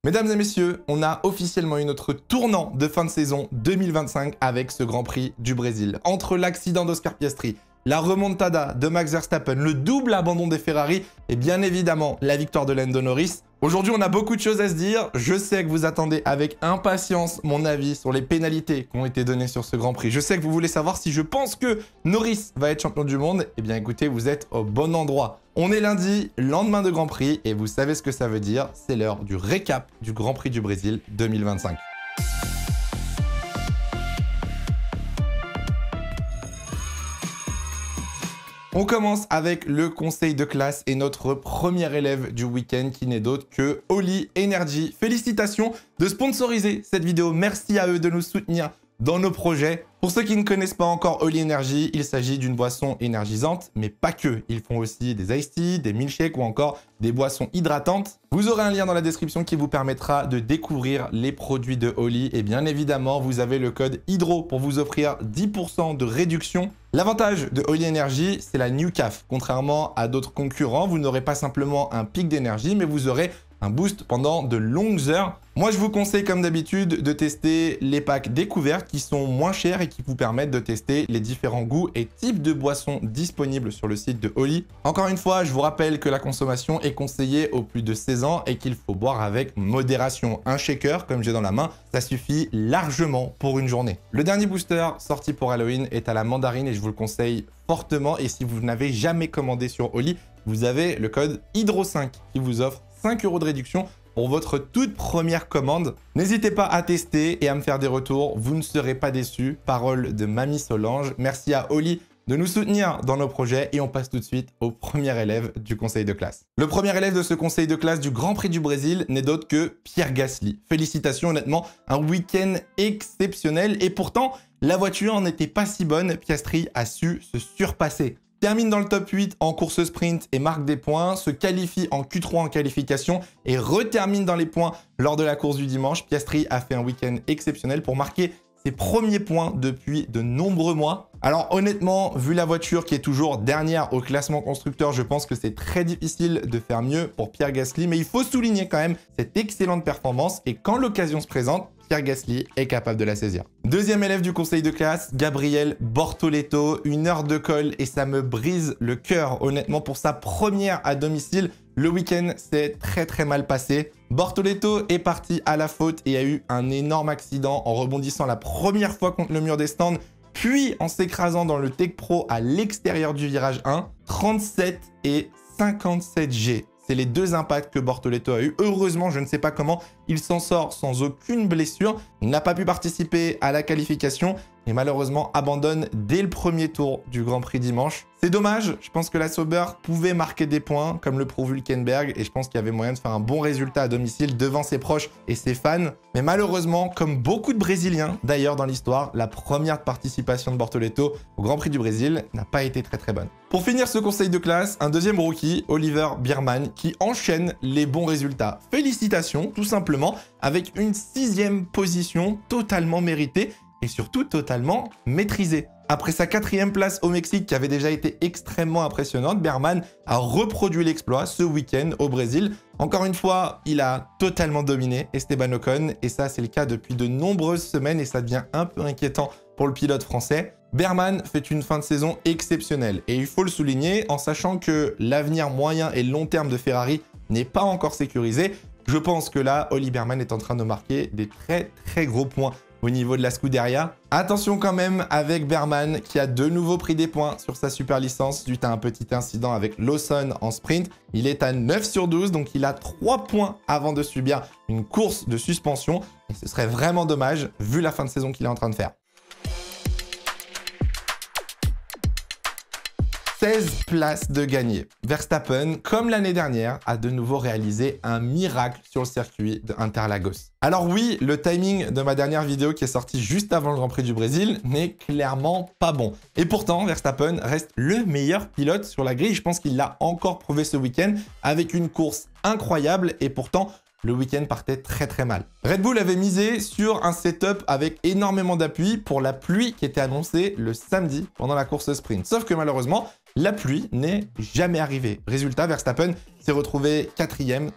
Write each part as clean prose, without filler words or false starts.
Mesdames et messieurs, on a officiellement eu notre tournant de fin de saison 2025 avec ce Grand Prix du Brésil. Entre l'accident d'Oscar Piastri, la remontada de Max Verstappen, le double abandon des Ferrari et bien évidemment la victoire de Lando Norris. Aujourd'hui, on a beaucoup de choses à se dire. Je sais que vous attendez avec impatience mon avis sur les pénalités qui ont été données sur ce Grand Prix. Je sais que vous voulez savoir si je pense que Norris va être champion du monde. Eh bien écoutez, vous êtes au bon endroit. On est lundi, lendemain de Grand Prix, et vous savez ce que ça veut dire. C'est l'heure du récap du Grand Prix du Brésil 2025. On commence avec le conseil de classe et notre premier élève du week-end qui n'est d'autre que Oli Energy. Félicitations de sponsoriser cette vidéo. Merci à eux de nous soutenir dans nos projets. Pour ceux qui ne connaissent pas encore Oli Energy, il s'agit d'une boisson énergisante, mais pas que. Ils font aussi des iced tea, des milkshakes ou encore des boissons hydratantes. Vous aurez un lien dans la description qui vous permettra de découvrir les produits de Oli. Et bien évidemment, vous avez le code HYDRO pour vous offrir 10% de réduction. L'avantage de Oli Energy, c'est la New Caf. Contrairement à d'autres concurrents, vous n'aurez pas simplement un pic d'énergie, mais vous aurez un boost pendant de longues heures. Moi, je vous conseille comme d'habitude de tester les packs découvertes qui sont moins chers et qui vous permettent de tester les différents goûts et types de boissons disponibles sur le site de Oli. Encore une fois, je vous rappelle que la consommation est conseillée aux plus de 16 ans et qu'il faut boire avec modération. Un shaker, comme j'ai dans la main, ça suffit largement pour une journée. Le dernier booster sorti pour Halloween est à la mandarine et je vous le conseille fortement. Et si vous n'avez jamais commandé sur Oli, vous avez le code HYDRO5 qui vous offre 5 € de réduction pour votre toute première commande. N'hésitez pas à tester et à me faire des retours, vous ne serez pas déçus. Parole de Mamie Solange. Merci à Oli de nous soutenir dans nos projets et on passe tout de suite au premier élève du conseil de classe. Le premier élève de ce conseil de classe du Grand Prix du Brésil n'est d'autre que Pierre Gasly. Félicitations, honnêtement, un week-end exceptionnel et pourtant, la voiture n'était pas si bonne. Piastri a su se surpasser. Termine dans le top 8 en course sprint et marque des points, se qualifie en Q3 en qualification et retermine dans les points lors de la course du dimanche. Piastri a fait un week-end exceptionnel pour marquer ses premiers points depuis de nombreux mois. Alors honnêtement, vu la voiture qui est toujours dernière au classement constructeur, je pense que c'est très difficile de faire mieux pour Pierre Gasly, mais il faut souligner quand même cette excellente performance et quand l'occasion se présente, Pierre Gasly est capable de la saisir. Deuxième élève du conseil de classe, Gabriel Bortoleto, 1 heure de colle et ça me brise le cœur. Honnêtement, pour sa première à domicile, le week-end s'est très mal passé. Bortoleto est parti à la faute et a eu un énorme accident en rebondissant la première fois contre le mur des stands, puis en s'écrasant dans le Tech Pro à l'extérieur du virage 1, 37 et 57 G. C'est les deux impacts que Bortoleto a eu. Heureusement, je ne sais pas comment, il s'en sort sans aucune blessure. Il n'a pas pu participer à la qualification et malheureusement abandonne dès le premier tour du Grand Prix dimanche. C'est dommage, je pense que la Sauber pouvait marquer des points comme le prouve Hülkenberg et je pense qu'il y avait moyen de faire un bon résultat à domicile devant ses proches et ses fans. Mais malheureusement, comme beaucoup de Brésiliens d'ailleurs dans l'histoire, la première participation de Bortoleto au Grand Prix du Brésil n'a pas été très bonne. Pour finir ce conseil de classe, un deuxième rookie, Oliver Biermann, qui enchaîne les bons résultats. Félicitations, tout simplement, avec une 6e position totalement méritée et surtout totalement maîtrisée. Après sa 4e place au Mexique qui avait déjà été extrêmement impressionnante, Biermann a reproduit l'exploit ce week-end au Brésil. Encore une fois, il a totalement dominé Esteban Ocon et ça c'est le cas depuis de nombreuses semaines et ça devient un peu inquiétant pour le pilote français. Biermann fait une fin de saison exceptionnelle et il faut le souligner en sachant que l'avenir moyen et long terme de Ferrari n'est pas encore sécurisé. Je pense que là, Oli Biermann est en train de marquer des très gros points au niveau de la Scuderia. Attention quand même avec Biermann qui a de nouveau pris des points sur sa super licence suite à un petit incident avec Lawson en sprint. Il est à 9 sur 12, donc il a 3 points avant de subir une course de suspension. Et ce serait vraiment dommage vu la fin de saison qu'il est en train de faire. 16 places de gagné. Verstappen, comme l'année dernière, a de nouveau réalisé un miracle sur le circuit de Interlagos. Alors oui, le timing de ma dernière vidéo qui est sortie juste avant le Grand Prix du Brésil n'est clairement pas bon. Et pourtant, Verstappen reste le meilleur pilote sur la grille. Je pense qu'il l'a encore prouvé ce week-end avec une course incroyable et pourtant, le week-end partait très mal. Red Bull avait misé sur un setup avec énormément d'appui pour la pluie qui était annoncée le samedi pendant la course sprint. Sauf que malheureusement, la pluie n'est jamais arrivée. Résultat, Verstappen s'est retrouvé 4e,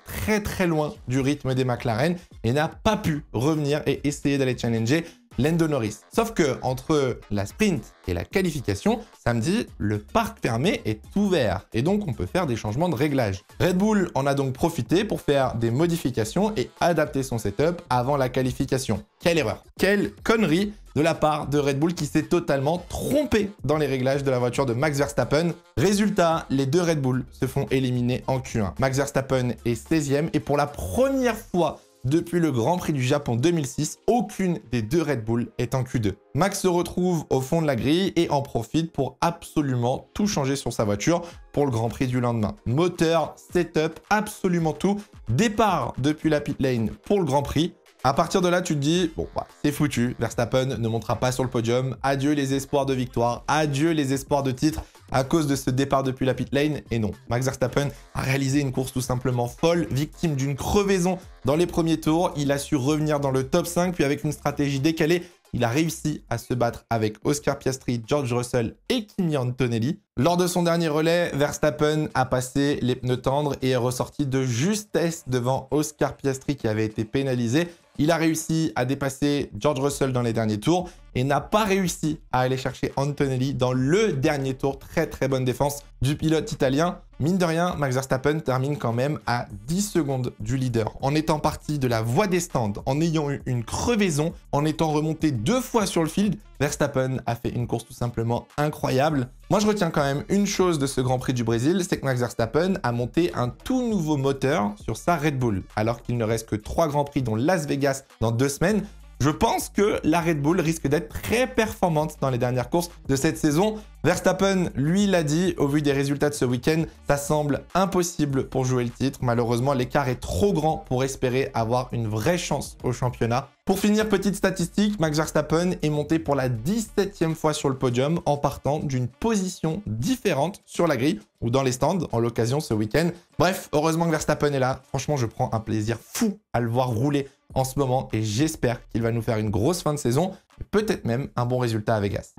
très loin du rythme des McLaren et n'a pas pu revenir et essayer d'aller challenger Lando Norris. Sauf que entre la sprint et la qualification, samedi, le parc fermé est ouvert et donc on peut faire des changements de réglage. Red Bull en a donc profité pour faire des modifications et adapter son setup avant la qualification. Quelle erreur! Quelle connerie de la part de Red Bull qui s'est totalement trompé dans les réglages de la voiture de Max Verstappen. Résultat, les deux Red Bull se font éliminer en Q1. Max Verstappen est 16e et pour la première fois depuis le Grand Prix du Japon 2006, aucune des deux Red Bull est en Q2. Max se retrouve au fond de la grille et en profite pour absolument tout changer sur sa voiture pour le Grand Prix du lendemain. Moteur, setup, absolument tout. Départ depuis la pit lane pour le Grand Prix. À partir de là, tu te dis, bon, bah, c'est foutu, Verstappen ne montera pas sur le podium, adieu les espoirs de victoire, adieu les espoirs de titre à cause de ce départ depuis la pit lane. Et non, Max Verstappen a réalisé une course tout simplement folle, victime d'une crevaison dans les premiers tours. Il a su revenir dans le top 5, puis avec une stratégie décalée, il a réussi à se battre avec Oscar Piastri, George Russell et Kimi Antonelli. Lors de son dernier relais, Verstappen a passé les pneus tendres et est ressorti de justesse devant Oscar Piastri qui avait été pénalisé. Il a réussi à dépasser George Russell dans les derniers tours et n'a pas réussi à aller chercher Antonelli dans le dernier tour. Très bonne défense du pilote italien. Mine de rien, Max Verstappen termine quand même à 10 secondes du leader. En étant parti de la voie des stands, en ayant eu une crevaison, en étant remonté 2 fois sur le field, Verstappen a fait une course tout simplement incroyable. Moi, je retiens quand même une chose de ce Grand Prix du Brésil, c'est que Max Verstappen a monté un tout nouveau moteur sur sa Red Bull. Alors qu'il ne reste que 3 Grands Prix, dont Las Vegas dans 2 semaines, je pense que la Red Bull risque d'être très performante dans les dernières courses de cette saison. Verstappen, lui, l'a dit, au vu des résultats de ce week-end, ça semble impossible pour jouer le titre. Malheureusement, l'écart est trop grand pour espérer avoir une vraie chance au championnat. Pour finir, petite statistique, Max Verstappen est monté pour la 17e fois sur le podium en partant d'une position différente sur la grille ou dans les stands en l'occasion ce week-end. Bref, heureusement que Verstappen est là. Franchement, je prends un plaisir fou à le voir rouler en ce moment et j'espère qu'il va nous faire une grosse fin de saison et peut-être même un bon résultat à Vegas.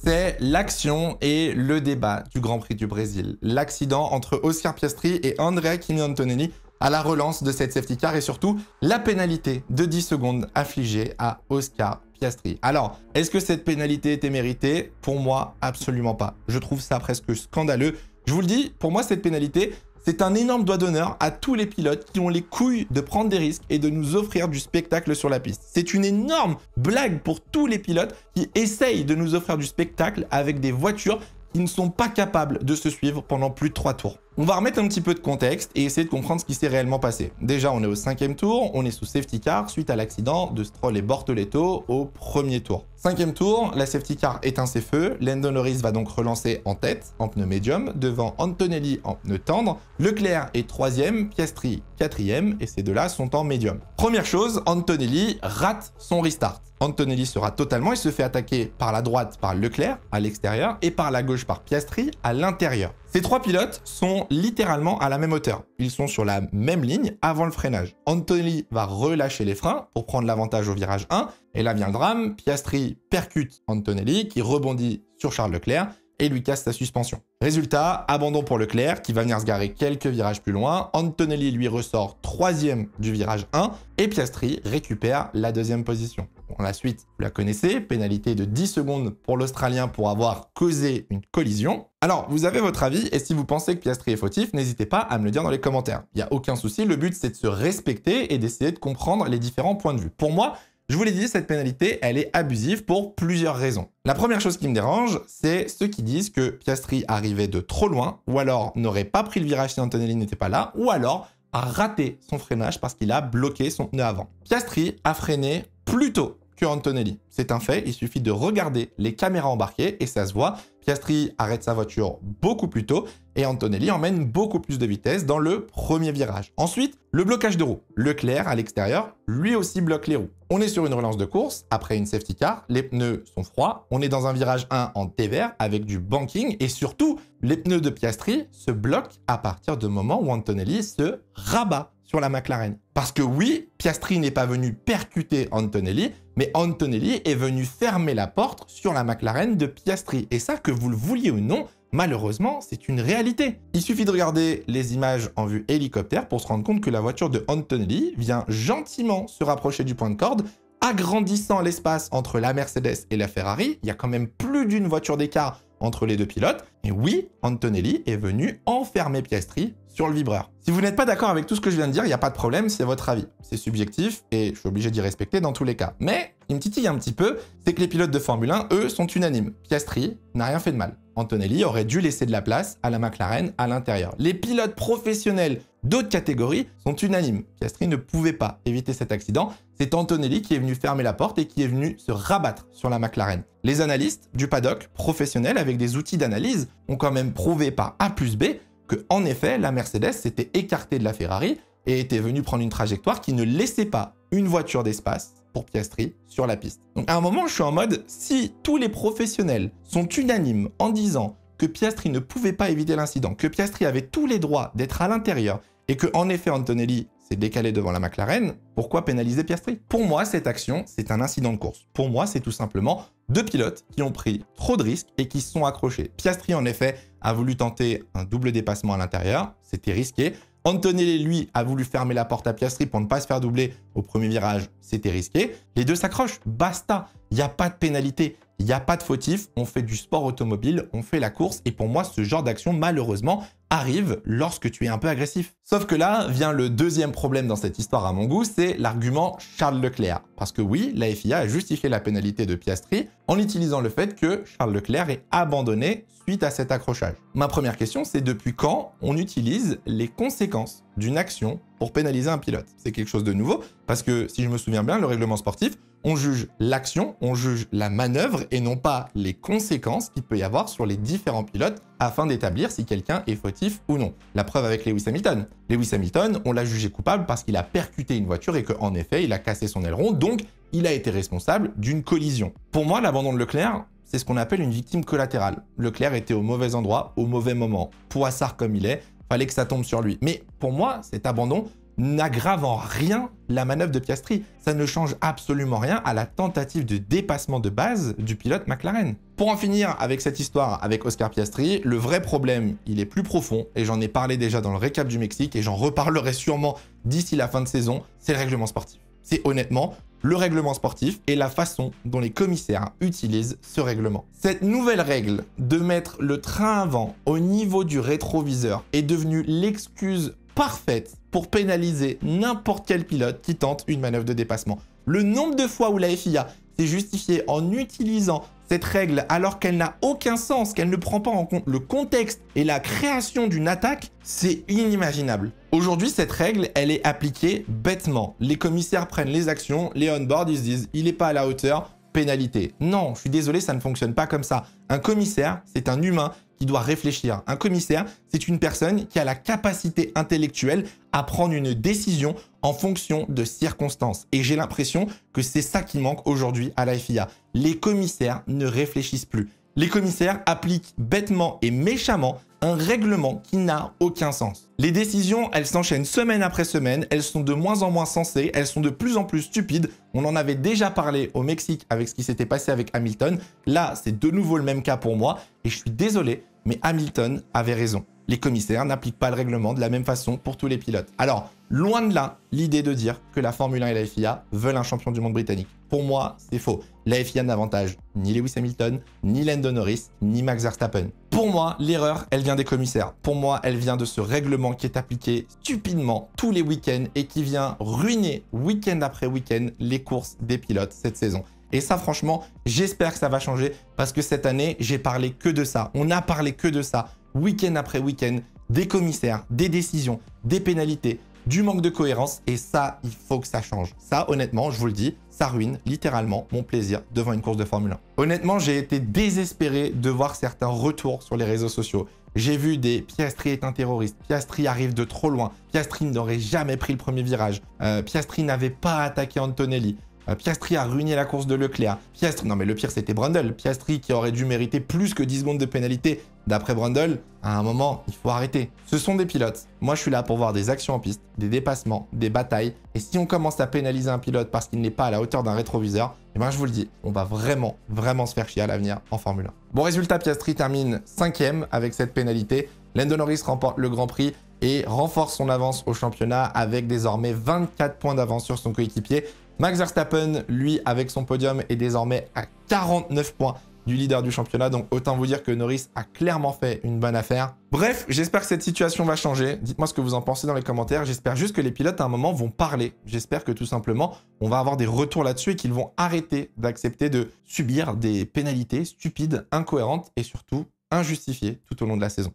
C'est l'action et le débat du Grand Prix du Brésil. L'accident entre Oscar Piastri et Andrea Kimi Antonelli à la relance de cette safety car et surtout la pénalité de 10 secondes infligée à Oscar Piastri. Alors, est-ce que cette pénalité était méritée? Pour moi, absolument pas. Je trouve ça presque scandaleux. Je vous le dis, pour moi, cette pénalité, c'est un énorme doigt d'honneur à tous les pilotes qui ont les couilles de prendre des risques et de nous offrir du spectacle sur la piste. C'est une énorme blague pour tous les pilotes qui essayent de nous offrir du spectacle avec des voitures qui ne sont pas capables de se suivre pendant plus de 3 tours. On va remettre un petit peu de contexte et essayer de comprendre ce qui s'est réellement passé. Déjà, on est au 5e tour, on est sous safety car suite à l'accident de Stroll et Bortoleto au premier tour. 5e tour, la safety car éteint ses feux, Lando Norris va donc relancer en tête, en pneu médium, devant Antonelli en pneu tendre, Leclerc est 3e, Piastri 4e et ces deux-là sont en médium. Première chose, Antonelli rate son restart. Antonelli sera totalement, il se fait attaquer par la droite par Leclerc à l'extérieur et par la gauche par Piastri à l'intérieur. Ces 3 pilotes sont littéralement à la même hauteur. Ils sont sur la même ligne avant le freinage. Antonelli va relâcher les freins pour prendre l'avantage au virage 1. Et là vient le drame, Piastri percute Antonelli qui rebondit sur Charles Leclerc et lui casse sa suspension. Résultat, abandon pour Leclerc qui va venir se garer quelques virages plus loin. Antonelli lui ressort 3e du virage 1 et Piastri récupère la 2e position. Bon, la suite, vous la connaissez, pénalité de 10 secondes pour l'Australien pour avoir causé une collision. Alors, vous avez votre avis et si vous pensez que Piastri est fautif, n'hésitez pas à me le dire dans les commentaires. Il n'y a aucun souci, le but c'est de se respecter et d'essayer de comprendre les différents points de vue. Pour moi, je vous l'ai dit, cette pénalité, elle est abusive pour plusieurs raisons. La première chose qui me dérange, c'est ceux qui disent que Piastri arrivait de trop loin, ou alors n'aurait pas pris le virage si Antonelli n'était pas là, ou alors a raté son freinage parce qu'il a bloqué son pneu avant. Piastri a freiné plus tôt que Antonelli. C'est un fait, il suffit de regarder les caméras embarquées et ça se voit. Piastri arrête sa voiture beaucoup plus tôt et Antonelli emmène beaucoup plus de vitesse dans le premier virage. Ensuite, le blocage de roues. Leclerc, à l'extérieur, lui aussi bloque les roues. On est sur une relance de course, après une safety car, les pneus sont froids, on est dans un virage 1 en T-vert avec du banking et surtout, les pneus de Piastri se bloquent à partir du moment où Antonelli se rabat sur la McLaren. Parce que oui, Piastri n'est pas venu percuter Antonelli, Mais Antonelli est venu fermer la porte sur la McLaren de Piastri. Et ça, que vous le vouliez ou non, malheureusement, c'est une réalité. Il suffit de regarder les images en vue hélicoptère pour se rendre compte que la voiture de Antonelli vient gentiment se rapprocher du point de corde, agrandissant l'espace entre la Mercedes et la Ferrari. Il y a quand même plus d'une voiture d'écart entre les deux pilotes. Et oui, Antonelli est venu enfermer Piastri sur le vibreur. Si vous n'êtes pas d'accord avec tout ce que je viens de dire, il n'y a pas de problème, c'est votre avis. C'est subjectif et je suis obligé d'y respecter dans tous les cas. Mais il me titille un petit peu, c'est que les pilotes de Formule 1, eux, sont unanimes. Piastri n'a rien fait de mal. Antonelli aurait dû laisser de la place à la McLaren à l'intérieur. Les pilotes professionnels d'autres catégories sont unanimes. Piastri ne pouvait pas éviter cet accident. C'est Antonelli qui est venu fermer la porte et qui est venu se rabattre sur la McLaren. Les analystes du paddock professionnel avec des outils d'analyse ont quand même prouvé par A plus B que, en effet, la Mercedes s'était écartée de la Ferrari et était venue prendre une trajectoire qui ne laissait pas une voiture d'espace pour Piastri sur la piste. Donc à un moment, je suis en mode, si tous les professionnels sont unanimes en disant que Piastri ne pouvait pas éviter l'incident, que Piastri avait tous les droits d'être à l'intérieur et que, en effet, Antonelli s'est décalé devant la McLaren, pourquoi pénaliser Piastri? Pour moi, cette action, c'est un incident de course. Pour moi, c'est tout simplement deux pilotes qui ont pris trop de risques et qui se sont accrochés. Piastri, en effet, a voulu tenter un double dépassement à l'intérieur. C'était risqué. Antonelli, lui, a voulu fermer la porte à Piastri pour ne pas se faire doubler au premier virage. C'était risqué. Les deux s'accrochent. Basta. Il n'y a pas de pénalité. Il n'y a pas de fautif. On fait du sport automobile. On fait la course. Et pour moi, ce genre d'action, malheureusement, arrive lorsque tu es un peu agressif. Sauf que là vient le deuxième problème dans cette histoire à mon goût, c'est l'argument Charles Leclerc. Parce que oui, la FIA a justifié la pénalité de Piastri en utilisant le fait que Charles Leclerc est abandonné suite à cet accrochage. Ma première question, c'est depuis quand on utilise les conséquences d'une action pour pénaliser un pilote? C'est quelque chose de nouveau, parce que si je me souviens bien, le règlement sportif, on juge l'action, on juge la manœuvre et non pas les conséquences qu'il peut y avoir sur les différents pilotes afin d'établir si quelqu'un est fautif ou non. La preuve avec Lewis Hamilton. Lewis Hamilton, on l'a jugé coupable parce qu'il a percuté une voiture et qu'en effet, il a cassé son aileron, donc il a été responsable d'une collision. Pour moi, l'abandon de Leclerc, c'est ce qu'on appelle une victime collatérale. Leclerc était au mauvais endroit, au mauvais moment. Poissard comme il est, fallait que ça tombe sur lui. Mais pour moi, cet abandon n'aggrave en rien la manœuvre de Piastri. Ça ne change absolument rien à la tentative de dépassement de base du pilote McLaren. Pour en finir avec cette histoire avec Oscar Piastri, le vrai problème, il est plus profond, et j'en ai parlé déjà dans le récap du Mexique, et j'en reparlerai sûrement d'ici la fin de saison, c'est le règlement sportif. C'est honnêtement le règlement sportif et la façon dont les commissaires utilisent ce règlement. Cette nouvelle règle de mettre le train avant au niveau du rétroviseur est devenue l'excuse parfaite pour pénaliser n'importe quel pilote qui tente une manœuvre de dépassement. Le nombre de fois où la FIA s'est justifiée en utilisant cette règle alors qu'elle n'a aucun sens, qu'elle ne prend pas en compte le contexte et la création d'une attaque, c'est inimaginable. Aujourd'hui, cette règle, elle est appliquée bêtement. Les commissaires prennent les actions, les on-board, ils se disent « il n'est pas à la hauteur, pénalité ». Non, je suis désolé, ça ne fonctionne pas comme ça. Un commissaire, c'est un humain qui doit réfléchir. Un commissaire, c'est une personne qui a la capacité intellectuelle à prendre une décision en fonction de circonstances. Et j'ai l'impression que c'est ça qui manque aujourd'hui à la FIA. Les commissaires ne réfléchissent plus. Les commissaires appliquent bêtement et méchamment un règlement qui n'a aucun sens. Les décisions, elles s'enchaînent semaine après semaine, elles sont de moins en moins sensées, elles sont de plus en plus stupides. On en avait déjà parlé au Mexique avec ce qui s'était passé avec Hamilton. Là, c'est de nouveau le même cas pour moi et je suis désolé, mais Hamilton avait raison. Les commissaires n'appliquent pas le règlement de la même façon pour tous les pilotes. Alors, loin de là, l'idée de dire que la Formule 1 et la FIA veulent un champion du monde britannique. Pour moi, c'est faux. La FIA n'avantage ni Lewis Hamilton, ni Lando Norris, ni Max Verstappen. Pour moi, l'erreur, elle vient des commissaires. Pour moi, elle vient de ce règlement qui est appliqué stupidement tous les week-ends et qui vient ruiner week-end après week-end les courses des pilotes cette saison. Et ça, franchement, j'espère que ça va changer parce que cette année, j'ai parlé que de ça. On a parlé que de ça, week-end après week-end, des commissaires, des décisions, des pénalités, du manque de cohérence. Et ça, il faut que ça change. Ça, honnêtement, je vous le dis, ça ruine littéralement mon plaisir devant une course de Formule 1. Honnêtement, j'ai été désespéré de voir certains retours sur les réseaux sociaux. J'ai vu des Piastri est un terroriste, Piastri arrive de trop loin, Piastri n'aurait jamais pris le premier virage, Piastri n'avait pas attaqué Antonelli. Piastri a ruiné la course de Leclerc. Non mais le pire c'était Brundle. Piastri qui aurait dû mériter plus que 10 secondes de pénalité d'après Brundle. À un moment, il faut arrêter. Ce sont des pilotes. Moi, je suis là pour voir des actions en piste, des dépassements, des batailles. Et si on commence à pénaliser un pilote parce qu'il n'est pas à la hauteur d'un rétroviseur, eh ben, je vous le dis, on va vraiment se faire chier à l'avenir en Formule 1. Bon résultat, Piastri termine 5e avec cette pénalité. Lando Norris remporte le Grand Prix et renforce son avance au championnat avec désormais 24 points d'avance sur son coéquipier. Max Verstappen, lui, avec son podium, est désormais à 49 points du leader du championnat. Donc, autant vous dire que Norris a clairement fait une bonne affaire. Bref, j'espère que cette situation va changer. Dites-moi ce que vous en pensez dans les commentaires. J'espère juste que les pilotes, à un moment, vont parler. J'espère que tout simplement, on va avoir des retours là-dessus et qu'ils vont arrêter d'accepter de subir des pénalités stupides, incohérentes et surtout injustifiées tout au long de la saison.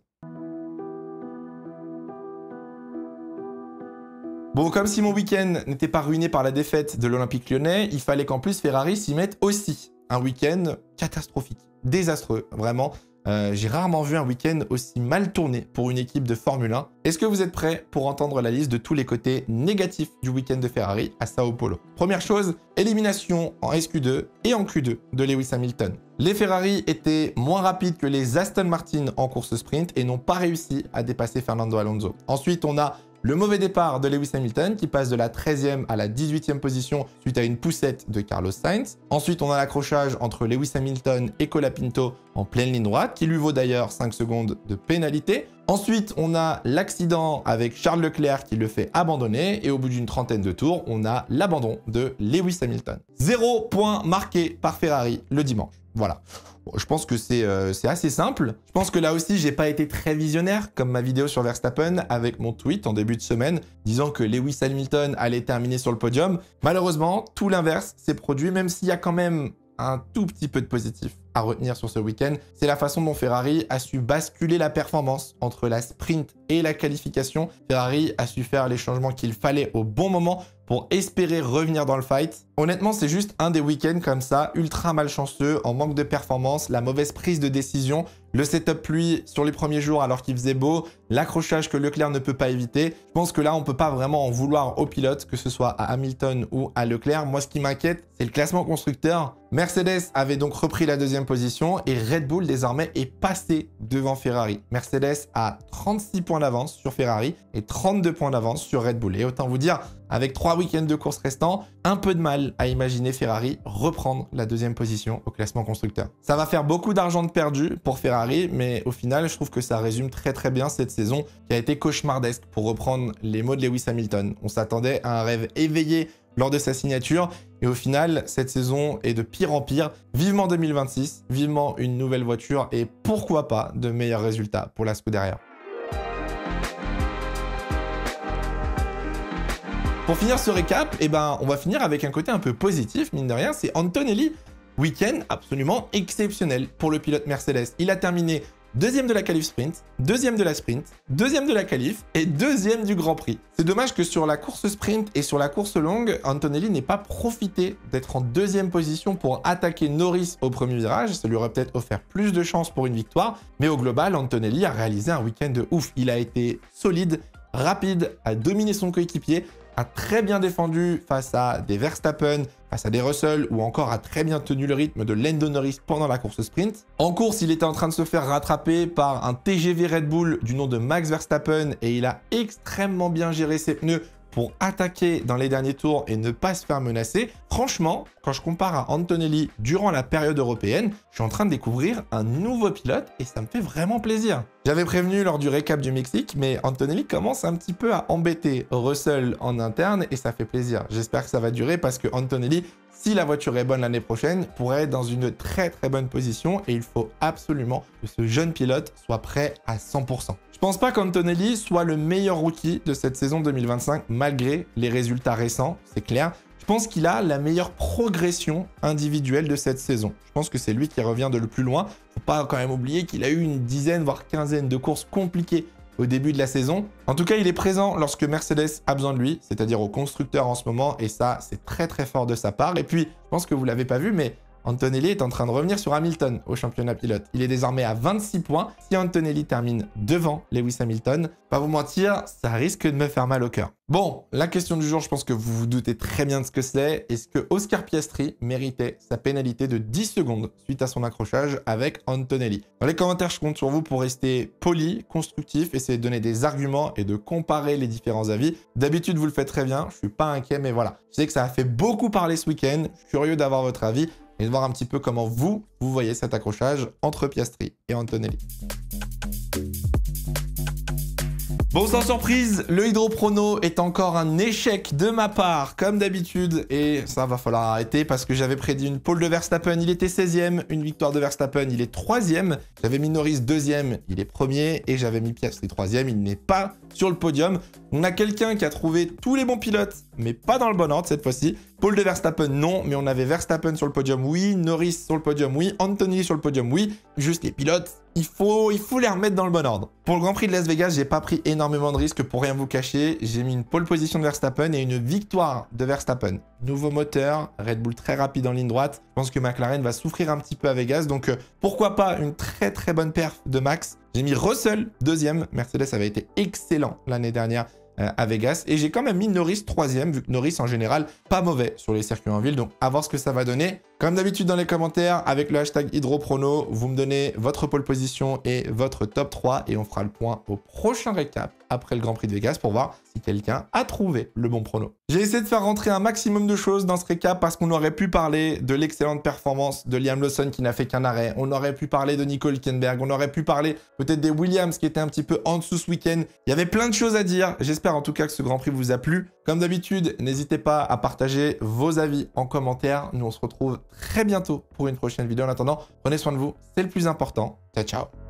Bon, comme si mon week-end n'était pas ruiné par la défaite de l'Olympique Lyonnais, il fallait qu'en plus Ferrari s'y mette aussi. Un week-end catastrophique, désastreux, vraiment. J'ai rarement vu un week-end aussi mal tourné pour une équipe de Formule 1. Est-ce que vous êtes prêts pour entendre la liste de tous les côtés négatifs du week-end de Ferrari à Sao Paulo? Première chose, élimination en SQ2 et en Q2 de Lewis Hamilton. Les Ferrari étaient moins rapides que les Aston Martin en course sprint et n'ont pas réussi à dépasser Fernando Alonso. Ensuite, on a le mauvais départ de Lewis Hamilton qui passe de la 13e à la 18e position suite à une poussette de Carlos Sainz. Ensuite, on a l'accrochage entre Lewis Hamilton et Colapinto en pleine ligne droite qui lui vaut d'ailleurs 5 secondes de pénalité. Ensuite, on a l'accident avec Charles Leclerc qui le fait abandonner et au bout d'une trentaine de tours, on a l'abandon de Lewis Hamilton. 0 point marqué par Ferrari le dimanche. Voilà. Bon, je pense que c'est assez simple. Je pense que là aussi, j'ai pas été très visionnaire comme ma vidéo sur Verstappen avec mon tweet en début de semaine disant que Lewis Hamilton allait terminer sur le podium. Malheureusement, tout l'inverse s'est produit, même s'il y a quand même un tout petit peu de positif à retenir sur ce week-end. C'est la façon dont Ferrari a su basculer la performance entre la sprint et la qualification. Ferrari a su faire les changements qu'il fallait au bon moment pour espérer revenir dans le fight. Honnêtement, c'est juste un des week-ends comme ça, ultra malchanceux, en manque de performance, la mauvaise prise de décision, le setup pluie sur les premiers jours alors qu'il faisait beau, l'accrochage que Leclerc ne peut pas éviter. Je pense que là, on ne peut pas vraiment en vouloir aux pilotes, que ce soit à Hamilton ou à Leclerc. Moi, ce qui m'inquiète, c'est le classement constructeur. Mercedes avait donc repris la deuxième position et Red Bull désormais est passé devant Ferrari. Mercedes a 36 points d'avance sur Ferrari et 32 points d'avance sur Red Bull. Et autant vous dire, avec 3 week-ends de course restants, un peu de mal à imaginer Ferrari reprendre la deuxième position au classement constructeur. Ça va faire beaucoup d'argent de perdu pour Ferrari, mais au final, je trouve que ça résume très bien cette saison qui a été cauchemardesque pour reprendre les mots de Lewis Hamilton. On s'attendait à un rêve éveillé lors de sa signature et au final, cette saison est de pire en pire. Vivement 2026, vivement une nouvelle voiture et pourquoi pas de meilleurs résultats pour la Scuderia. Pour finir ce récap, on va finir avec un côté un peu positif, mine de rien, c'est Antonelli. Week-end absolument exceptionnel pour le pilote Mercedes. Il a terminé deuxième de la qualif sprint, deuxième de la sprint, deuxième de la qualif et deuxième du Grand Prix. C'est dommage que sur la course sprint et sur la course longue, Antonelli n'ait pas profité d'être en deuxième position pour attaquer Norris au premier virage. Ça lui aurait peut-être offert plus de chances pour une victoire. Mais au global, Antonelli a réalisé un week-end de ouf. Il a été solide, rapide, a dominé son coéquipier, a très bien défendu face à des Verstappen, face à des Russell ou encore a très bien tenu le rythme de Lando Norris pendant la course sprint. En course, il était en train de se faire rattraper par un TGV Red Bull du nom de Max Verstappen et il a extrêmement bien géré ses pneus pour attaquer dans les derniers tours et ne pas se faire menacer. Franchement, quand je compare à Antonelli durant la période européenne, je suis en train de découvrir un nouveau pilote et ça me fait vraiment plaisir. J'avais prévenu lors du récap du Mexique, mais Antonelli commence un petit peu à embêter Russell en interne et ça fait plaisir. J'espère que ça va durer parce que Antonelli, si la voiture est bonne l'année prochaine, pourrait être dans une très bonne position et il faut absolument que ce jeune pilote soit prêt à 100%. Je pense pas qu'Antonelli soit le meilleur rookie de cette saison 2025 malgré les résultats récents, c'est clair. Je pense qu'il a la meilleure progression individuelle de cette saison. Je pense que c'est lui qui revient de le plus loin. Faut pas quand même oublier qu'il a eu une dizaine voire quinzaine de courses compliquées au début de la saison. En tout cas, il est présent lorsque Mercedes a besoin de lui, c'est-à-dire au constructeur en ce moment, et ça, c'est très fort de sa part. Et puis, je pense que vous l'avez pas vu, mais Antonelli est en train de revenir sur Hamilton au championnat pilote. Il est désormais à 26 points. Si Antonelli termine devant Lewis Hamilton, pas vous mentir, ça risque de me faire mal au cœur. Bon, la question du jour, je pense que vous vous doutez très bien de ce que c'est. Est-ce que Oscar Piastri méritait sa pénalité de 10 secondes suite à son accrochage avec Antonelli? Dans les commentaires, je compte sur vous pour rester poli, constructif, essayer de donner des arguments et de comparer les différents avis. D'habitude, vous le faites très bien, je suis pas inquiet, mais voilà. Je sais que ça a fait beaucoup parler ce week-end, je suis curieux d'avoir votre avis et de voir un petit peu comment vous voyez cet accrochage entre Piastri et Antonelli. Bon, sans surprise, le hydroprono est encore un échec de ma part, comme d'habitude, et ça va falloir arrêter parce que j'avais prédit une pole de Verstappen, il était 16e, une victoire de Verstappen, il est 3e, j'avais mis Norris 2e, il est 1er, et j'avais mis Piastri 3e, il n'est pas sur le podium. On a quelqu'un qui a trouvé tous les bons pilotes, mais pas dans le bon ordre cette fois-ci. Pole de Verstappen, non, mais on avait Verstappen sur le podium, oui, Norris sur le podium, oui, Antonelli sur le podium, oui, juste les pilotes, il faut les remettre dans le bon ordre. Pour le Grand Prix de Las Vegas, j'ai pas pris énormément de risques pour rien vous cacher. J'ai mis une pole position de Verstappen et une victoire de Verstappen. Nouveau moteur, Red Bull très rapide en ligne droite. Je pense que McLaren va souffrir un petit peu à Vegas, donc pourquoi pas une très bonne perf de Max. J'ai mis Russell 2e, Mercedes avait été excellent l'année dernière à Vegas. Et j'ai quand même mis Norris 3e, vu que Norris en général, pas mauvais sur les circuits en ville. Donc à voir ce que ça va donner. Comme d'habitude dans les commentaires, avec le hashtag HydroProno, vous me donnez votre pole position et votre top 3. Et on fera le point au prochain récap après le Grand Prix de Vegas pour voir si quelqu'un a trouvé le bon prono. J'ai essayé de faire rentrer un maximum de choses dans ce récap parce qu'on aurait pu parler de l'excellente performance de Liam Lawson qui n'a fait qu'un arrêt. On aurait pu parler de Nico Hülkenberg. On aurait pu parler peut-être des Williams qui étaient un petit peu en dessous ce week-end. Il y avait plein de choses à dire. J'espère en tout cas que ce Grand Prix vous a plu. Comme d'habitude, n'hésitez pas à partager vos avis en commentaire. Nous, on se retrouve très bientôt pour une prochaine vidéo. En attendant, prenez soin de vous. C'est le plus important. Ciao, ciao.